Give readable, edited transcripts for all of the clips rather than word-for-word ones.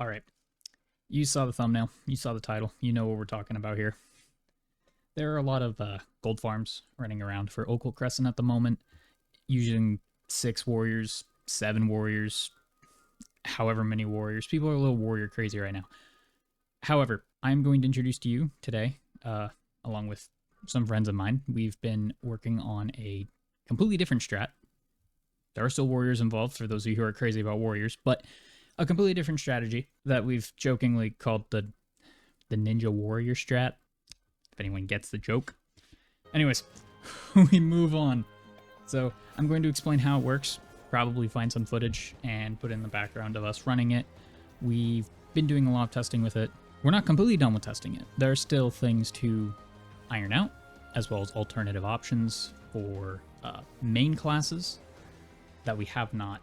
All right. You saw the thumbnail. You saw the title. You know what we're talking about here. There are a lot of gold farms running around for Occult Crescent at the moment, using 6 warriors, 7 warriors, however many warriors. People are a little warrior crazy right now. However, I'm going to introduce to you today, along with some friends of mine. We've been working on a completely different strat. There are still warriors involved for those of you who are crazy about warriors, but a completely different strategy that we've jokingly called the Ninja Warrior strat, if anyone gets the joke. Anyways, we move on. So I'm going to explain how it works, probably find some footage and put in the background of us running it. We've been doing a lot of testing with it. We're not completely done with testing it. There are still things to iron out, as well as alternative options for main classes that we have not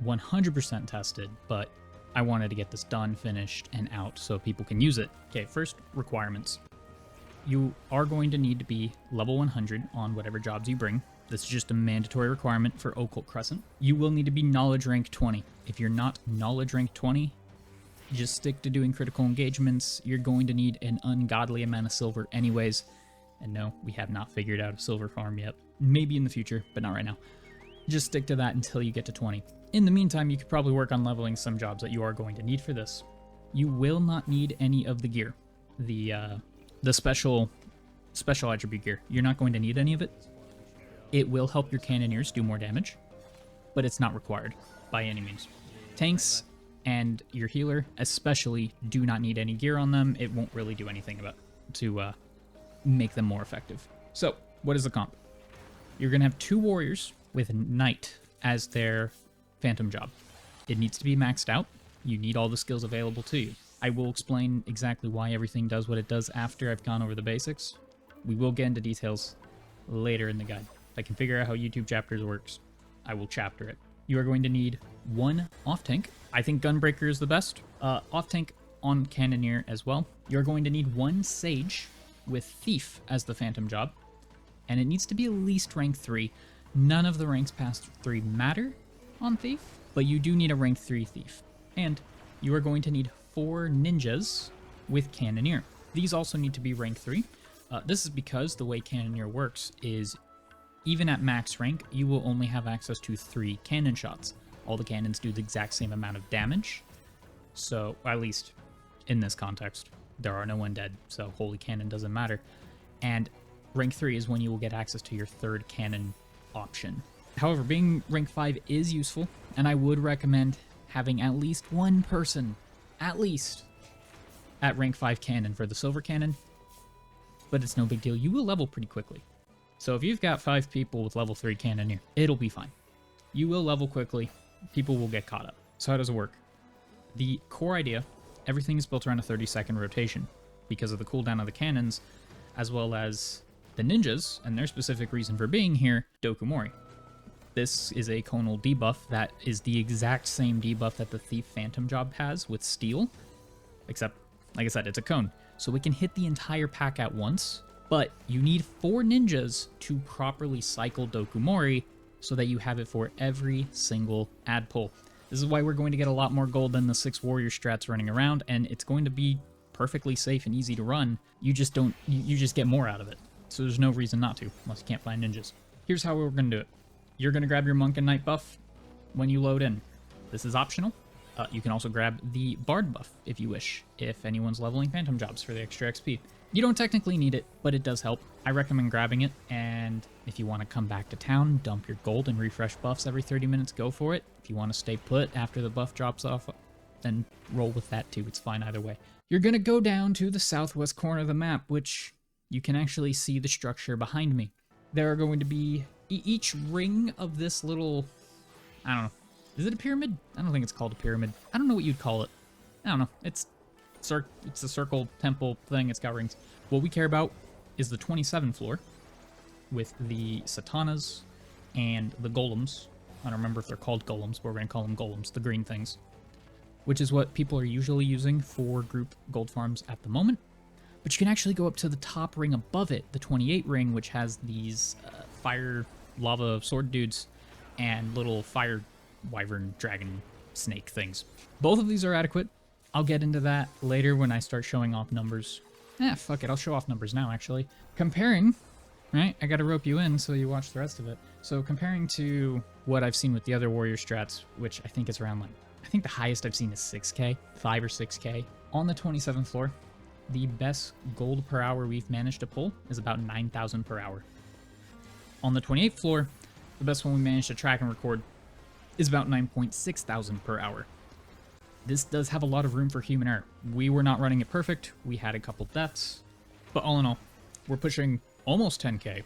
100% tested, but I wanted to get this done, finished, and out so people can use it. Okay, first, requirements. You are going to need to be level 100 on whatever jobs you bring. This is just a mandatory requirement for Occult Crescent. You will need to be knowledge rank 20. If you're not knowledge rank 20, just stick to doing critical engagements. You're going to need an ungodly amount of silver anyways. And no, we have not figured out a silver farm yet. Maybe in the future, but not right now. Just stick to that until you get to 20. In the meantime, you could probably work on leveling some jobs that you are going to need for this. You will not need any of the gear. The special attribute gear. You're not going to need any of it. It will help your cannoneers do more damage, but it's not required by any means. Tanks and your healer especially do not need any gear on them. It won't really do anything to make them more effective. So, what is the comp? You're going to have 2 warriors with Knight as their phantom job. It needs to be maxed out. You need all the skills available to you. I will explain exactly why everything does what it does after I've gone over the basics. We will get into details later in the guide. If I can figure out how YouTube chapters works, I will chapter it. You are going to need 1 off-tank. I think Gunbreaker is the best. Off-tank on Cannoneer as well. You're going to need 1 Sage with Thief as the phantom job. And it needs to be at least rank 3. None of the ranks past 3 matter on Thief, but you do need a rank 3 Thief. And you are going to need 4 ninjas with Cannoneer. These also need to be rank 3. This is because the way Cannoneer works is, even at max rank, you will only have access to 3 cannon shots. All the cannons do the exact same amount of damage, so at least in this context, there are no undead, so holy cannon doesn't matter. And rank 3 is when you will get access to your 3rd cannon option. However, being rank 5 is useful, and I would recommend having at least 1 person, at least, at rank 5 cannon for the silver cannon, but it's no big deal. You will level pretty quickly. So if you've got 5 people with level 3 cannoneer, it'll be fine. You will level quickly. People will get caught up. So how does it work? The core idea, everything is built around a 30-second rotation because of the cooldown of the cannons, as well as the ninjas, and their specific reason for being here, Dokumori. This is a conal debuff that is the exact same debuff that the Thief Phantom job has with Steel, except, like I said, it's a cone. So we can hit the entire pack at once, but you need 4 ninjas to properly cycle Dokumori so that you have it for every single ad pull. This is why we're going to get a lot more gold than the 6 warrior strats running around, and it's going to be perfectly safe and easy to run. You just get more out of it. So there's no reason not to, unless you can't find ninjas. Here's how we're going to do it. You're going to grab your Monk and Knight buff when you load in. This is optional. You can also grab the Bard buff if you wish, if anyone's leveling Phantom jobs for the extra XP. You don't technically need it, but it does help. I recommend grabbing it, and if you want to come back to town, dump your gold and refresh buffs every 30 minutes, go for it. If you want to stay put after the buff drops off, then roll with that too. It's fine either way. You're going to go down to the southwest corner of the map, which you can actually see the structure behind me. There are going to be each ring of this little, I don't know, is it a pyramid? I don't think it's called a pyramid. I don't know what you'd call it. I don't know. It's a circle temple thing. It's got rings. What we care about is the 27th floor with the satanas and the golems. I don't remember if they're called golems, but we're going to call them golems, the green things, which is what people are usually using for group gold farms at the moment. But you can actually go up to the top ring above it, the 28 ring, which has these fire lava sword dudes and little fire wyvern dragon snake things. Both of these are adequate. I'll get into that later when I start showing off numbers. Fuck it, I'll show off numbers now, actually. Comparing, right? I gotta rope you in so you watch the rest of it. So comparing to what I've seen with the other warrior strats, which I think is around like, I think the highest I've seen is 6k, 5 or 6k. On the 27th floor, the best gold per hour we've managed to pull is about 9,000 per hour. On the 28th floor, the best one we managed to track and record is about 9.6 thousand per hour. This does have a lot of room for human error. We were not running it perfect, we had a couple deaths, but all in all, we're pushing almost 10k,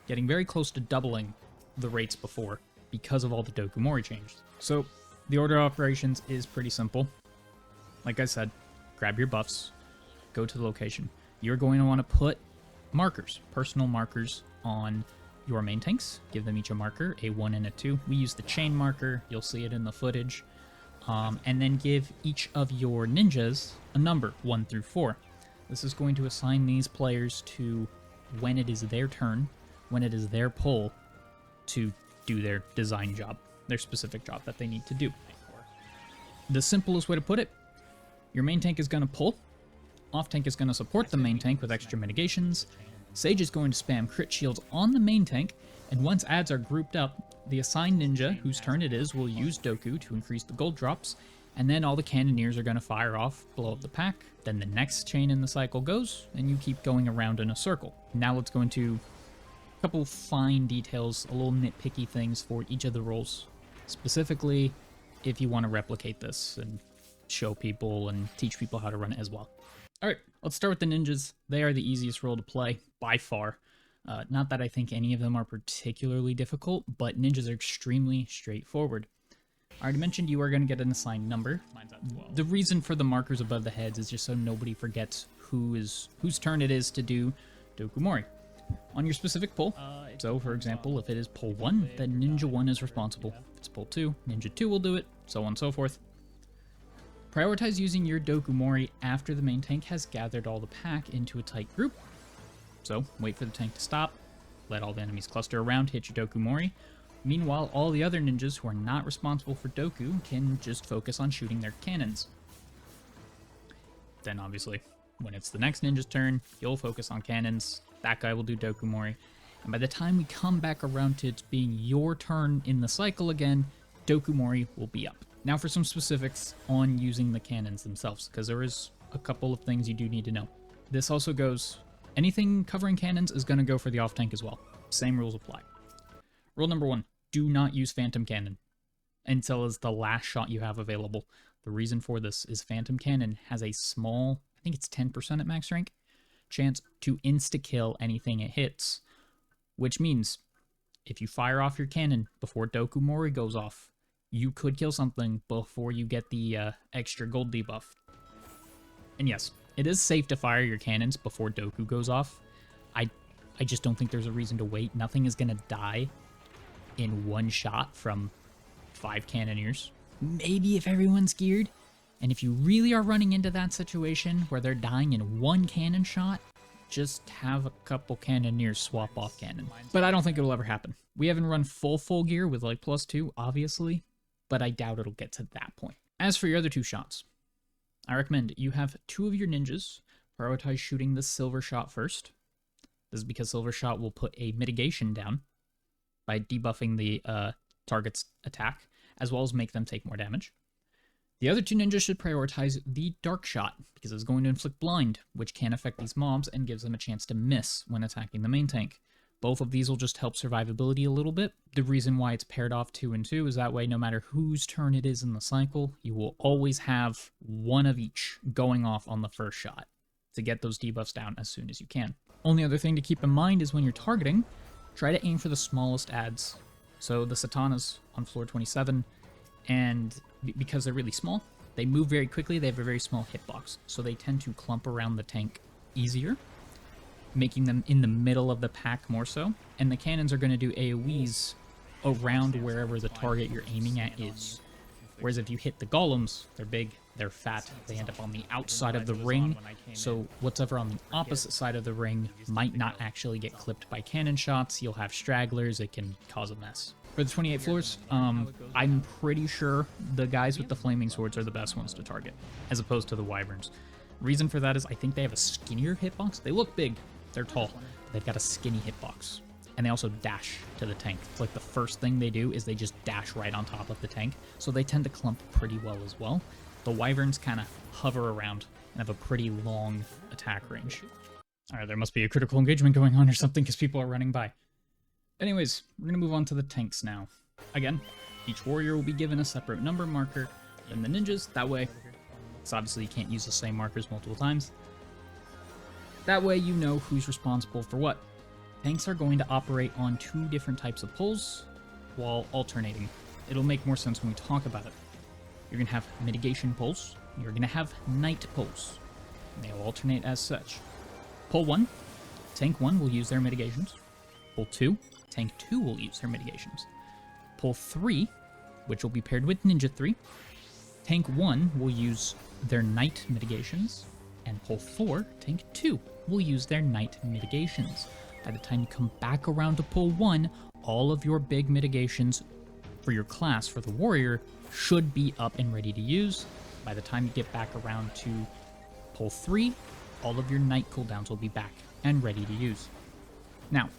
getting very close to doubling the rates before because of all the Dokumori changed. So the order of operations is pretty simple. Like I said, grab your buffs, go to the location. You're going to want to put markers, personal markers on your main tanks. Give them each a marker, a 1 and a 2. We use the chain marker, you'll see it in the footage. And then give each of your ninjas a number, 1 through 4. This is going to assign these players to when it is their turn, when it is their pull, to do their design job, their specific job that they need to do. The simplest way to put it, your main tank is going to pull, off tank is going to support the main tank with extra mitigations, Sage is going to spam crit shields on the main tank, and once adds are grouped up, the assigned ninja, whose turn it is, will use Doku to increase the gold drops, and then all the cannoneers are going to fire off, blow up the pack. Then the next chain in the cycle goes, and you keep going around in a circle. Now let's go into a couple fine details, a little nitpicky things for each of the roles. Specifically, if you want to replicate this and show people and teach people how to run it as well. Alright, let's start with the ninjas. They are the easiest role to play, by far. Not that I think any of them are particularly difficult, but ninjas are extremely straightforward. I already mentioned you are going to get an assigned number. Mine's at 12. The reason for the markers above the heads is just so nobody forgets whose turn it is to do Dokumori. On your specific pull, so for example, if it is pull 1, then Ninja 1 is responsible. If it's pull 2, Ninja 2 will do it, so on and so forth. Prioritize using your Dokumori after the main tank has gathered all the pack into a tight group. So, wait for the tank to stop, let all the enemies cluster around, hit your Dokumori. Meanwhile, all the other ninjas who are not responsible for Doku can just focus on shooting their cannons. Then obviously, when it's the next ninja's turn, you'll focus on cannons, that guy will do Dokumori, and by the time we come back around to it being your turn in the cycle again, Dokumori will be up. Now for some specifics on using the cannons themselves, because there is a couple of things you do need to know. This also goes, anything covering cannons is going to go for the off tank as well. Same rules apply. Rule number 1, do not use Phantom Cannon until it's the last shot you have available. The reason for this is Phantom Cannon has a small, I think it's 10% at max rank, chance to insta-kill anything it hits, which means if you fire off your cannon before Dokumori goes off, you could kill something before you get the extra gold debuff. And yes, it is safe to fire your cannons before Doku goes off. I just don't think there's a reason to wait. Nothing is going to die in one shot from 5 cannoneers. Maybe if everyone's geared. And if you really are running into that situation where they're dying in one cannon shot, just have a couple cannoneers swap off cannon. But I don't think it'll ever happen. We haven't run full gear with like +2, obviously, but I doubt it'll get to that point. As for your other 2 shots, I recommend you have 2 of your ninjas prioritize shooting the silver shot first. This is because silver shot will put a mitigation down by debuffing the target's attack, as well as make them take more damage. The other 2 ninjas should prioritize the dark shot, because it's going to inflict blind, which can affect these mobs and gives them a chance to miss when attacking the main tank. Both of these will just help survivability a little bit. The reason why it's paired off 2 and 2 is that way no matter whose turn it is in the cycle, you will always have one of each going off on the first shot to get those debuffs down as soon as you can. Only other thing to keep in mind is when you're targeting, try to aim for the smallest adds. So the Satanas on floor 27, and because they're really small, they move very quickly, they have a very small hitbox, so they tend to clump around the tank easier, making them in the middle of the pack more so, and the cannons are going to do AoEs around wherever the target you're aiming at is. Whereas if you hit the golems, they're big, they're fat, they end up on the outside of the ring, so whatever on the opposite side of the ring might not actually get clipped by cannon shots, you'll have stragglers, it can cause a mess. For the 28 floors, I'm pretty sure the guys with the flaming swords are the best ones to target, as opposed to the wyverns. Reason for that is I think they have a skinnier hitbox. They look big, they're tall, but they've got a skinny hitbox. And they also dash to the tank. It's like the first thing they do is they just dash right on top of the tank, so they tend to clump pretty well as well. The wyverns kind of hover around and have a pretty long attack range. Alright, there must be a critical engagement going on or something because people are running by. Anyways, we're going to move on to the tanks now. Again, each warrior will be given a separate number marker than the ninjas. That way, because obviously you can't use the same markers multiple times. That way you know who's responsible for what. Tanks are going to operate on 2 different types of pulls while alternating. It'll make more sense when we talk about it. You're going to have mitigation pulls. You're going to have night pulls. And they'll alternate as such. Pull 1, Tank 1 will use their mitigations. Pull 2, Tank 2 will use their mitigations. Pull 3, which will be paired with Ninja 3. Tank 1 will use their night mitigations. And pull 4, Tank 2 will use their night mitigations. By the time you come back around to pull 1, all of your big mitigations for your class, for the warrior, should be up and ready to use. By the time you get back around to pull 3, all of your night cooldowns will be back and ready to use. Now,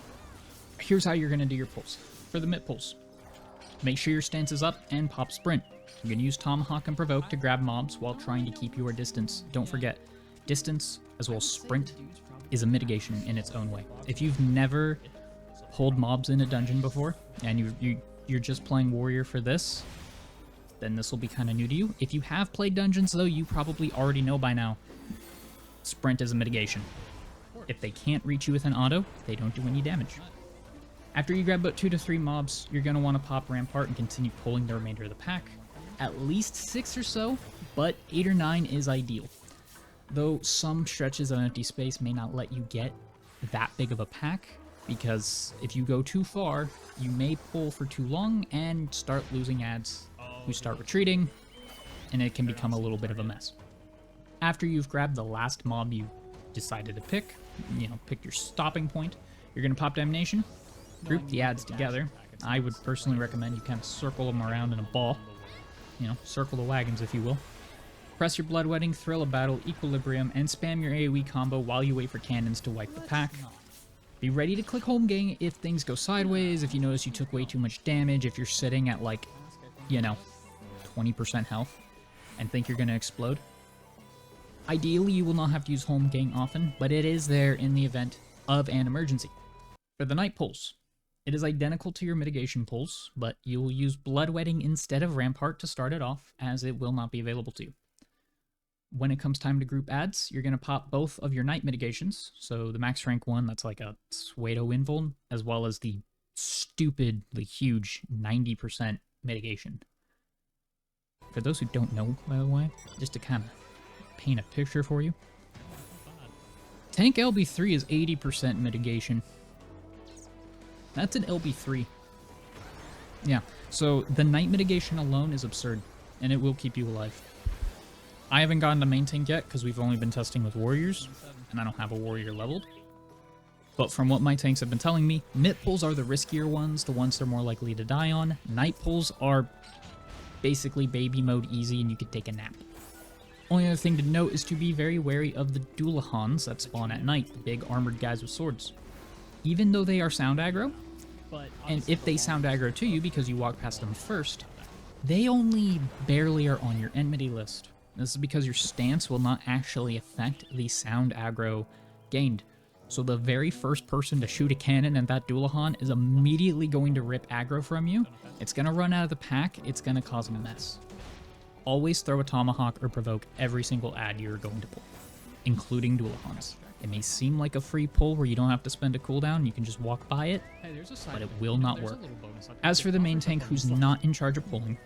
here's how you're going to do your pulls. For the mid pulls, make sure your stance is up and pop sprint. You're going to use Tomahawk and Provoke to grab mobs while trying to keep your distance. Don't forget, distance as well as sprint is a mitigation in its own way. If you've never pulled mobs in a dungeon before and you're just playing warrior for this, then this will be kind of new to you. If you have played dungeons though, you probably already know by now, sprint is a mitigation. If they can't reach you with an auto, they don't do any damage. After you grab about 2 to 3 mobs, you're going to want to pop Rampart and continue pulling the remainder of the pack. At least 6 or so, but 8 or 9 is ideal. Though some stretches of empty space may not let you get that big of a pack, because if you go too far, you may pull for too long and start losing ads who start retreating, and it can become a little bit of a mess. After you've grabbed the last mob you decided to pick, pick your stopping point, you're going to pop Damnation, group the ads together. I would personally recommend you kind of circle them around in a ball. Circle the wagons, if you will. Press your Bloodwetting, Thrill of Battle, Equilibrium, and spam your AoE combo while you wait for cannons to wipe the pack. Be ready to click home gang if things go sideways, if you notice you took way too much damage, if you're sitting at 20% health and think you're going to explode. Ideally, you will not have to use home gang often, but it is there in the event of an emergency. For the night pulls, it is identical to your mitigation pulls, but you will use Bloodwetting instead of Rampart to start it off, as it will not be available to you. When it comes time to group ads, you're going to pop both of your night mitigations, so the max rank one, that's like a Suedo invuln, as well as the stupidly huge 90% mitigation. For those who don't know, by the way, just to kind of paint a picture for you, Tank LB3 is 80% mitigation. That's an LB3. Yeah, so the night mitigation alone is absurd, and it will keep you alive. I haven't gotten to main tank yet, because we've only been testing with warriors, and I don't have a warrior leveled. But from what my tanks have been telling me, mid pulls are the riskier ones, the ones they're more likely to die on. Night pulls are basically baby mode easy, and you could take a nap. Only other thing to note is to be very wary of the Duolahans that spawn at night, the big armored guys with swords. Even though they are sound aggro, and if they sound aggro to you because you walk past them first, they only barely are on your enmity list. This is because your stance will not actually affect the sound aggro gained. So the very first person to shoot a cannon at that Duolahan is immediately going to rip aggro from you. It's going to run out of the pack. It's going to cause a mess. Always throw a Tomahawk or Provoke every single ad you're going to pull, including Duolahans. It may seem like a free pull where you don't have to spend a cooldown, you can just walk by it, but it will not work. As for the main tank who's not in charge of pulling,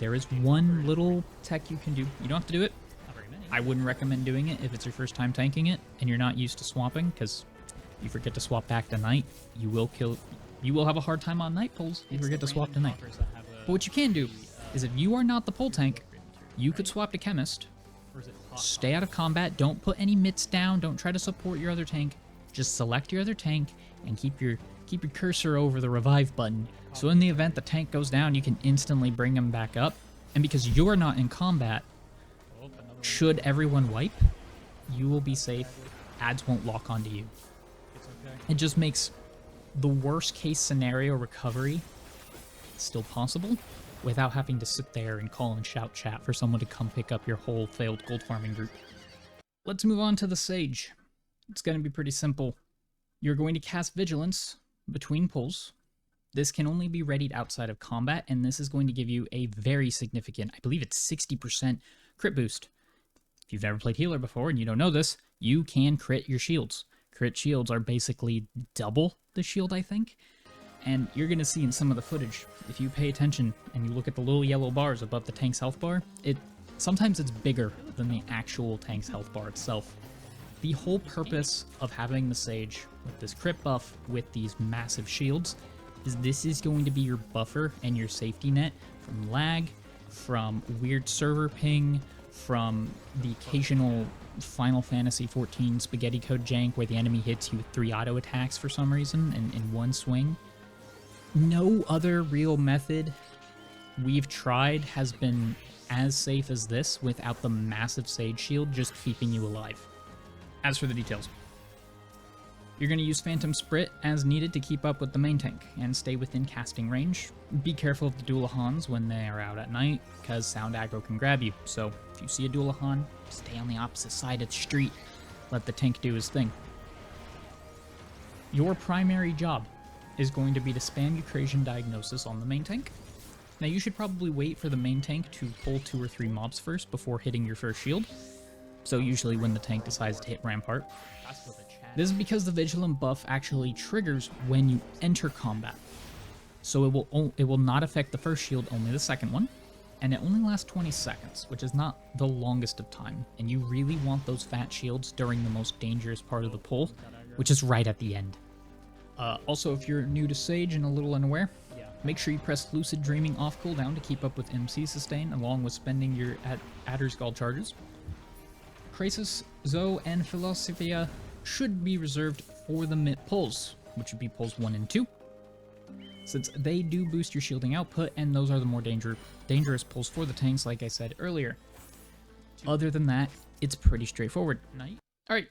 there is one little tech you can do. You don't have to do it. I wouldn't recommend doing it if it's your first time tanking it and you're not used to swapping, because you forget to swap back to night, you will have a hard time on night pulls if you forget to swap to night. But what you can do is, if you are not the pull tank, you could swap to Chemist, stay out of combat, don't put any mitts down, don't try to support your other tank, just select your other tank and keep your keep your cursor over the revive button, so in the event the tank goes down, you can instantly bring him back up. And because you're not in combat, should everyone wipe, you will be safe. Ads won't lock onto you. It just makes the worst case scenario recovery still possible without having to sit there and call and shout chat for someone to come pick up your whole failed gold farming group. Let's move on to the Sage. It's going to be pretty simple. You're going to cast Vigilance between pulls. This can only be readied outside of combat, and this is going to give you a very significant, I believe it's 60% crit boost. If you've never played healer before and you don't know this, you can crit your shields. Crit shields are basically double the shield, I think. And you're going to see in some of the footage, if you pay attention and you look at the little yellow bars above the tank's health bar, sometimes it's bigger than the actual tank's health bar itself. The whole purpose of having the Sage with this crit buff with these massive shields is this is going to be your buffer and your safety net from lag, from weird server ping, from the occasional Final Fantasy XIV spaghetti code jank where the enemy hits you with 3 auto attacks for some reason in one swing. No other real method we've tried has been as safe as this without the massive Sage shield just keeping you alive. As for the details, you're going to use Phantom Sprit as needed to keep up with the main tank and stay within casting range. Be careful of the Dualahans when they are out at night, because sound aggro can grab you. So if you see a Dualahan, stay on the opposite side of the street. Let the tank do his thing. Your primary job is going to be to spam Eucrasian Diagnosis on the main tank. Now you should probably wait for the main tank to pull 2 or 3 mobs first before hitting your first shield. So usually when the tank decides to hit Rampart. This is because the Vigilant buff actually triggers when you enter combat. So it will not affect the first shield, only the second one. And it only lasts 20 seconds, which is not the longest of time. And you really want those fat shields during the most dangerous part of the pull, which is right at the end. Also, if you're new to Sage and a little unaware, make sure you press Lucid Dreaming off cooldown to keep up with MC sustain, along with spending your Adder's Gall charges. Crescent, Zoe, and Philosophia should be reserved for the mid pulls, which would be pulls 1 and 2, since they do boost your shielding output, and those are the more dangerous pulls for the tanks, like I said earlier. Other than that, it's pretty straightforward. Alright,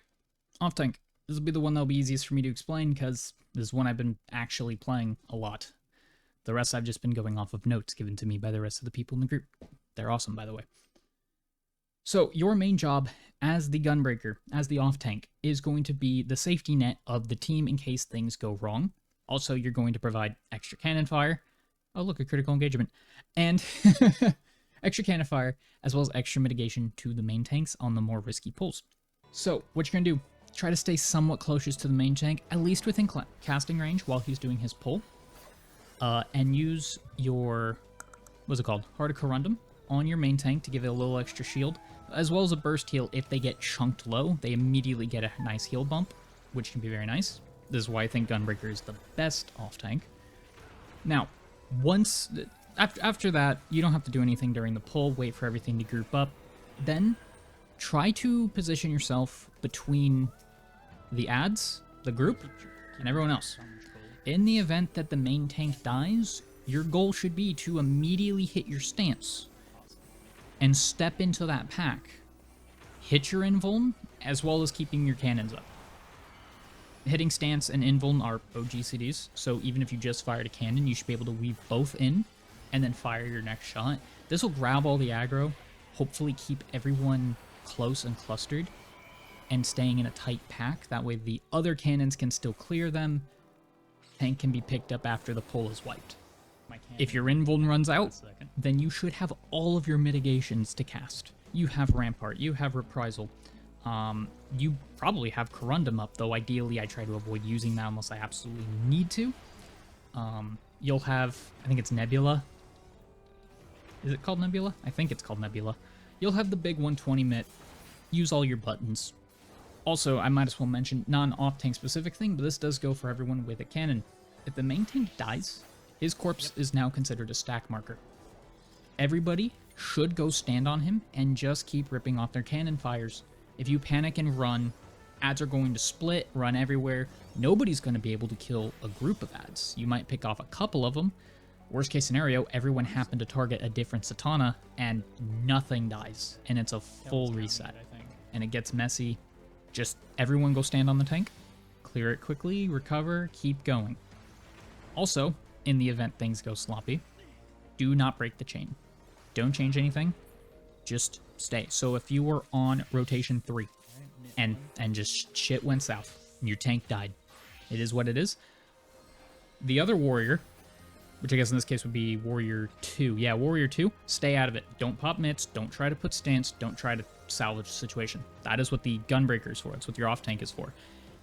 off tank. This will be the one that'll be easiest for me to explain, because this is one I've been actually playing a lot. The rest I've just been going off of notes given to me by the rest of the people in the group. They're awesome, by the way. So your main job as the Gunbreaker, as the off tank, is going to be the safety net of the team in case things go wrong. Also, you're going to provide extra cannon fire. Oh, look, a critical engagement. And extra cannon fire, as well as extra mitigation to the main tanks on the more risky pulls. So what you're going to do, try to stay somewhat closest to the main tank, at least within casting range while he's doing his pull. And use your, what's it called, Heart of Corundum on your main tank to give it a little extra shield, as well as a burst heal. If they get chunked low, they immediately get a nice heal bump, which can be very nice. This is why I think Gunbreaker is the best off tank. Now, after that, you don't have to do anything during the pull. Wait for everything to group up. Then, try to position yourself between the ads, the group, and everyone else. In the event that the main tank dies, your goal should be to immediately hit your stance and step into that pack. Hit your invuln, as well as keeping your cannons up. Hitting stance and invuln are OGCDs, so even if you just fired a cannon, you should be able to weave both in and then fire your next shot. This will grab all the aggro, hopefully keep everyone close and clustered, and staying in a tight pack. That way the other cannons can still clear them. Tank can be picked up after the pull is wiped. If your invuln runs out, then you should have all of your mitigations to cast. You have Rampart, you have Reprisal. You probably have Corundum up, though ideally I try to avoid using that unless I absolutely need to. You'll have, I think it's Nebula. Is it called Nebula? I think it's called Nebula. You'll have the big 120 mit. Use all your buttons. Also, I might as well mention, not an off-tank specific thing, but this does go for everyone with a cannon. If the main tank dies, his corpse is now considered a stack marker. Everybody should go stand on him and just keep ripping off their cannon fires. If you panic and run, Ads are going to split, run everywhere. Nobody's going to be able to kill a group of ads. You might pick off a couple of them. Worst case scenario, everyone happened to target a different Satana and nothing dies. And it's a full reset. And it gets messy. Just everyone go stand on the tank, clear it quickly, recover, keep going. Also, in the event things go sloppy, do not break the chain. Don't change anything. Just stay. So if you were on rotation 3 and just shit went south, and your tank died, it is what it is. The other warrior, which I guess in this case would be warrior 2. Yeah, warrior 2, stay out of it. Don't pop mitts, don't try to put stance, don't try to salvage the situation. That is what the Gunbreaker is for. That's what your off tank is for.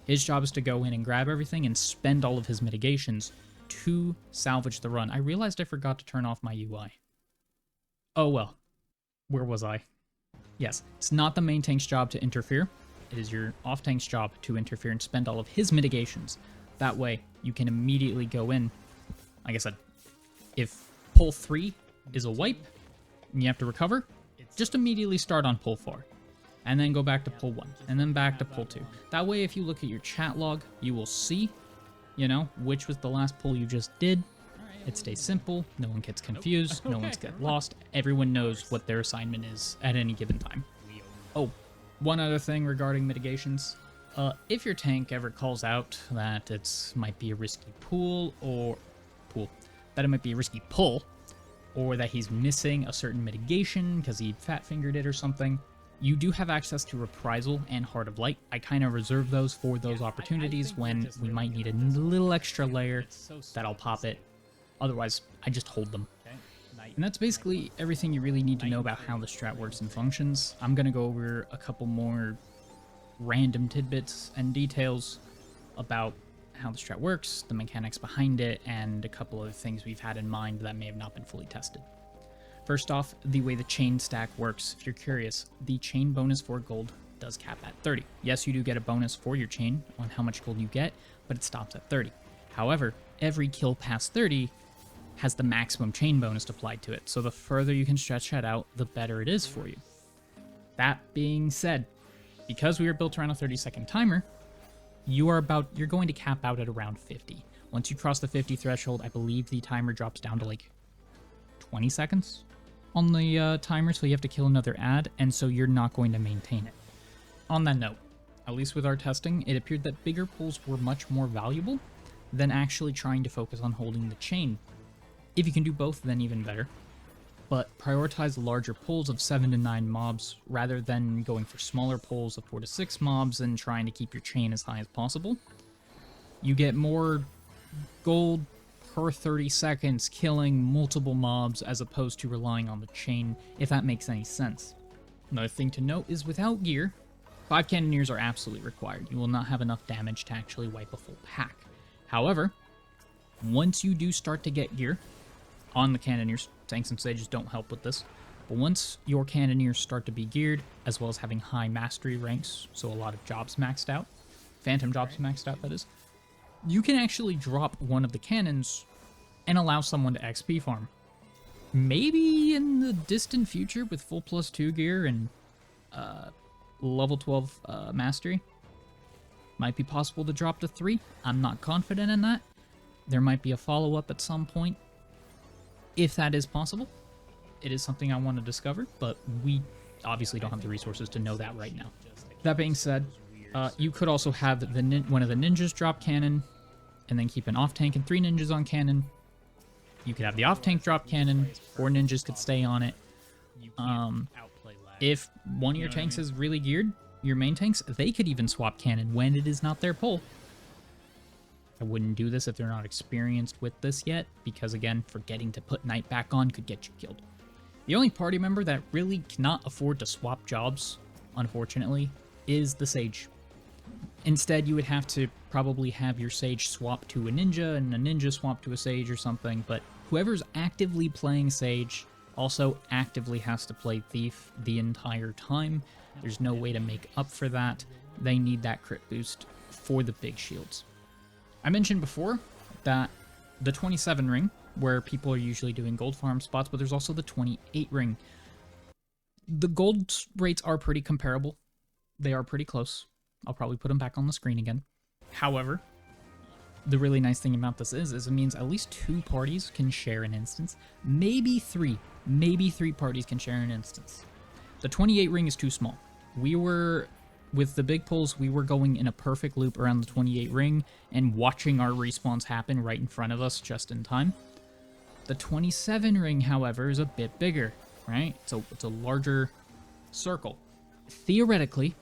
His job is to go in and grab everything and spend all of his mitigations to salvage the run. I realized I forgot to turn off my UI. Oh well. Where was I? Yes, it's not the main tank's job to interfere. It is your off tank's job to interfere and spend all of his mitigations. That way, you can immediately go in. Like I said, if pull 3 is a wipe and you have to recover, just immediately start on pull 4. And then go back to pull 1. And then back to pull 2. That way, if you look at your chat log, you will see, you know, which was the last pull you just did. It stays simple. No one gets confused. No one's get lost. Everyone knows what their assignment is at any given time. Oh, one other thing regarding mitigations. If your tank ever calls out that it might be a risky pull, that it might be a risky pull, or that he's missing a certain mitigation because he fat-fingered it or something, you do have access to Reprisal and Heart of Light. I kind of reserve those for those opportunities when we might need a little extra layer that I'll pop it. Otherwise, I just hold them. And that's basically everything you really need to know about how the strat works and functions. I'm going to go over a couple more random tidbits and details about how the strat works, the mechanics behind it, and a couple of things we've had in mind that may have not been fully tested. First off, the way the chain stack works. If you're curious, the chain bonus for gold does cap at 30. Yes, you do get a bonus for your chain on how much gold you get, but it stops at 30. However, every kill past 30 has the maximum chain bonus applied to it, so the further you can stretch that out, the better it is for you. That being said, because we are built around a 30-second timer, you're going to cap out at around 50. Once you cross the 50 threshold, I believe the timer drops down to like 20 seconds on the timer, so you have to kill another ad, and so you're not going to maintain it. On that note, at least with our testing, it appeared that bigger pulls were much more valuable than actually trying to focus on holding the chain. If you can do both, then even better. But prioritize larger pulls of 7 to 9 mobs rather than going for smaller pulls of 4 to 6 mobs and trying to keep your chain as high as possible. You get more gold per 30 seconds killing multiple mobs as opposed to relying on the chain, if that makes any sense. Another thing to note is without gear, 5 cannoneers are absolutely required. You will not have enough damage to actually wipe a full pack. However, once you do start to get gear on the cannoneers, tanks and sages don't help with this, but once your cannoneers start to be geared, as well as having high mastery ranks, so a lot of jobs maxed out, phantom jobs maxed out that is, you can actually drop one of the cannons and allow someone to XP farm. Maybe in the distant future with full +2 gear and level 12 mastery, might be possible to drop to 3. I'm not confident in that. There might be a follow-up at some point. If that is possible, it is something I want to discover, but we obviously don't have the resources to know that right now. That being said, you could also have one of the ninjas drop cannon, and then keep an off-tank and 3 ninjas on cannon. You could have the off-tank drop cannon, 4 ninjas could stay on it. If one of your tanks is really geared, your main tanks, they could even swap cannon when it is not their pull. I wouldn't do this if they're not experienced with this yet, because again, forgetting to put Knight back on could get you killed. The only party member that really cannot afford to swap jobs, unfortunately, is the Sage. Instead, you would have to probably have your Sage swap to a Ninja, and a Ninja swap to a Sage or something, but whoever's actively playing Sage also actively has to play Thief the entire time. There's no way to make up for that. They need that crit boost for the big shields. I mentioned before that the 27 ring, where people are usually doing gold farm spots, but there's also the 28 ring. The gold rates are pretty comparable. They are pretty close. I'll probably put them back on the screen again. However, the really nice thing about this is it means at least 2 parties can share an instance. Maybe 3. Maybe 3 parties can share an instance. The 28 ring is too small. With the big pulls, we were going in a perfect loop around the 28 ring and watching our respawns happen right in front of us just in time. The 27 ring, however, is a bit bigger, right? So it's a larger circle. Theoretically,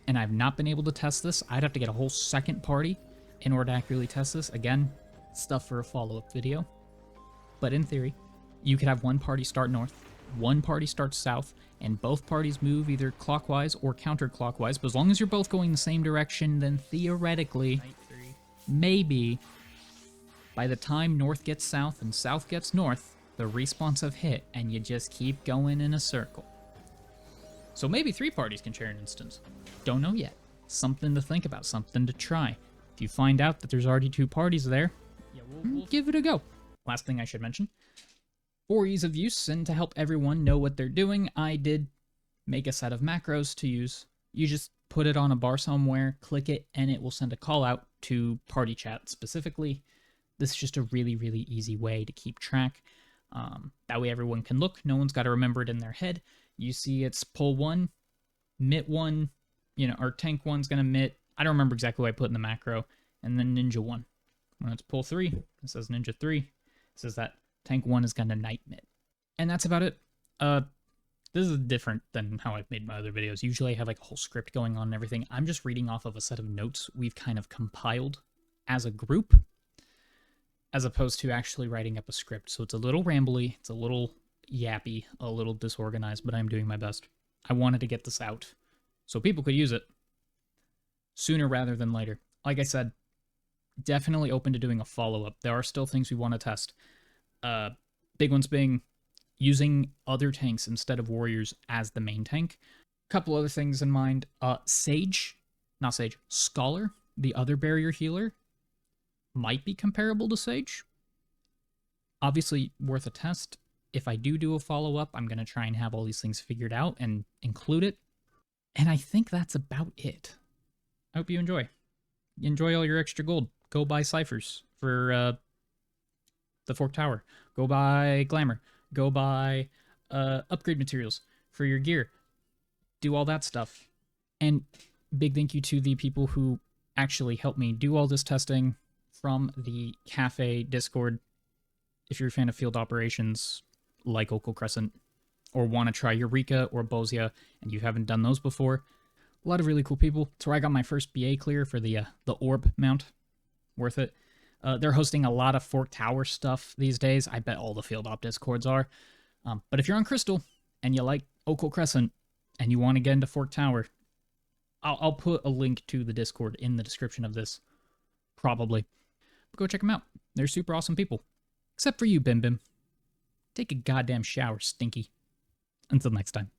and I've not been able to test this, I'd have to get a whole second party in order to accurately test this. Again, stuff for a follow-up video. But in theory, you could have one party start north, one party starts south, and both parties move either clockwise or counterclockwise. But as long as you're both going the same direction, then theoretically, maybe, by the time north gets south and south gets north, the respawns have hit, and you just keep going in a circle. So maybe 3 parties can share an instance. Don't know yet. Something to think about, something to try. If you find out that there's already 2 parties there, we'll give it a go. Last thing I should mention, for ease of use and to help everyone know what they're doing, I did make a set of macros to use. You just put it on a bar somewhere, click it, and it will send a call out to party chat specifically. This is just a really, really easy way to keep track. That way everyone can look. No one's got to remember it in their head. You see it's pull 1, mit 1, or tank 1's going to mit. I don't remember exactly what I put in the macro. And then ninja 1. When it's pull 3, it says ninja 3. It says that tank 1 is going to night mit. And that's about it. This is different than how I've made my other videos. Usually I have like a whole script going on and everything. I'm just reading off of a set of notes we've kind of compiled as a group, as opposed to actually writing up a script. So it's a little rambly, it's a little yappy, a little disorganized, but I'm doing my best. I wanted to get this out so people could use it sooner rather than later. Like I said, definitely open to doing a follow-up. There are still things we want to test. Big ones being using other tanks instead of warriors as the main tank. Couple other things in mind. Scholar, the other barrier healer, might be comparable to Sage. Obviously worth a test. If I do a follow-up, I'm going to try and have all these things figured out and include it. And I think that's about it. I hope you enjoy. Enjoy all your extra gold. Go buy ciphers for the Fork Tower. Go buy glamour. Go buy upgrade materials for your gear. Do all that stuff. And big thank you to the people who actually helped me do all this testing from the cafe Discord. If you're a fan of field operations like Occult Crescent, or want to try Eureka or Bozia, and you haven't done those before, a lot of really cool people. It's where I got my first BA clear for the orb mount. Worth it. They're hosting a lot of Fork Tower stuff these days. I bet all the field op Discords are. But if you're on Crystal and you like Occult Crescent and you want to get into Fork Tower, I'll put a link to the Discord in the description of this, probably. But go check them out. They're super awesome people. Except for you, Bimbim. Take a goddamn shower, Stinky. Until next time.